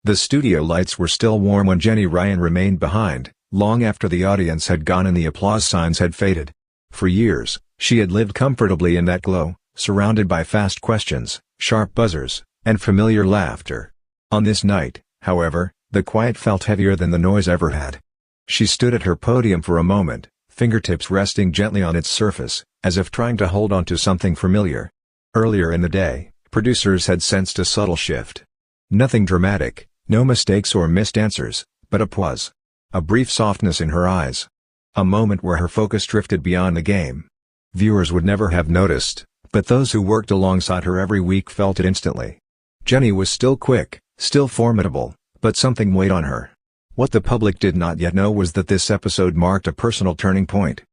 The studio lights were still warm when Jenny Ryan remained behind, long after the audience had gone and the applause signs had faded. For years, she had lived comfortably in that glow, surrounded by fast questions, sharp buzzers, and familiar laughter. On this night, however, the quiet felt heavier than the noise ever had. She stood at her podium for a moment, fingertips resting gently on its surface, as if trying to hold on to something familiar. Earlier in the day, producers had sensed a subtle shift. Nothing dramatic, no mistakes or missed answers, but a pause. A brief softness in her eyes. A moment where her focus drifted beyond the game. Viewers would never have noticed, but those who worked alongside her every week felt it instantly. Jenny was still quick, still formidable, but something weighed on her. What the public did not yet know was that this episode marked a personal turning point.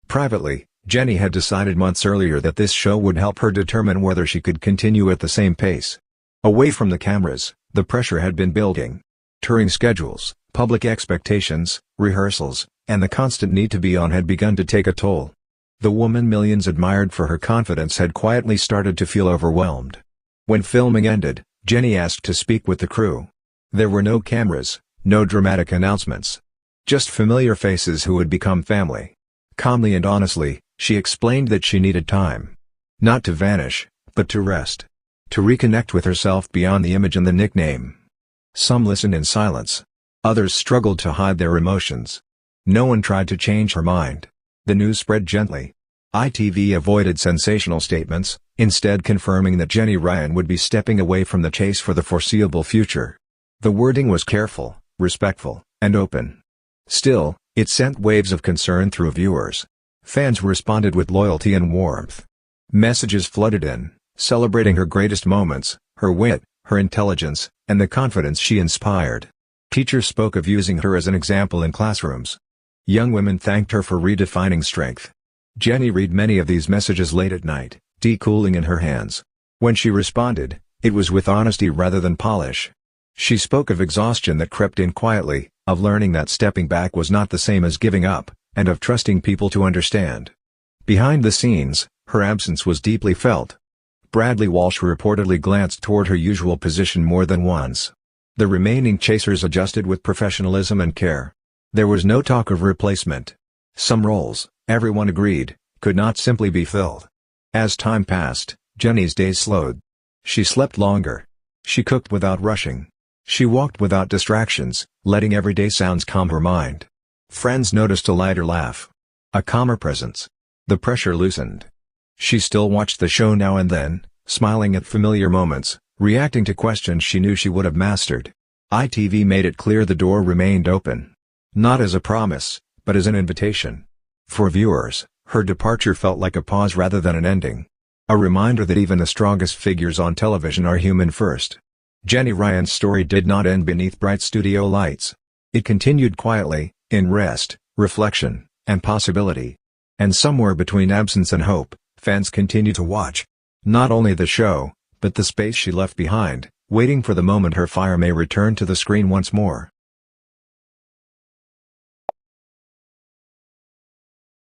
Privately, Jenny had decided months earlier that this show would help her determine whether she could continue at the same pace. Away from the cameras, the pressure had been building. Touring schedules, public expectations, rehearsals, and the constant need to be on had begun to take a toll. The woman millions admired for her confidence had quietly started to feel overwhelmed. When filming ended, Jenny asked to speak with the crew. There were no cameras, no dramatic announcements. Just familiar faces who had become family. Calmly and honestly, she explained that she needed time. Not to vanish, but to rest. To reconnect with herself beyond the image and the nickname. Some listened in silence. Others struggled to hide their emotions. No one tried to change her mind. The news spread gently. ITV avoided sensational statements, instead confirming that Jenny Ryan would be stepping away from the chase for the foreseeable future. The wording was careful, respectful, and open. Still, it sent waves of concern through viewers. Fans responded with loyalty and warmth. Messages flooded in, celebrating her greatest moments, her wit, her intelligence, and the confidence she inspired. Teachers spoke of using her as an example in classrooms. Young women thanked her for redefining strength. Jenny read many of these messages late at night, tea cooling in her hands. When she responded, it was with honesty rather than polish. She spoke of exhaustion that crept in quietly, of learning that stepping back was not the same as giving up, and of trusting people to understand. Behind the scenes, her absence was deeply felt. Bradley Walsh reportedly glanced toward her usual position more than once. The remaining chasers adjusted with professionalism and care. There was no talk of replacement. Some roles, everyone agreed, could not simply be filled. As time passed, Jenny's days slowed. She slept longer. She cooked without rushing. She walked without distractions, letting everyday sounds calm her mind. Friends noticed a lighter laugh. A calmer presence. The pressure loosened. She still watched the show now and then, smiling at familiar moments, reacting to questions she knew she would have mastered. ITV made it clear the door remained open. Not as a promise, but as an invitation. For viewers, her departure felt like a pause rather than an ending. A reminder that even the strongest figures on television are human first. Jenny Ryan's story did not end beneath bright studio lights. It continued quietly, in rest, reflection, and possibility. And somewhere between absence and hope, fans continue to watch. Not only the show, but the space she left behind, waiting for the moment her fire may return to the screen once more.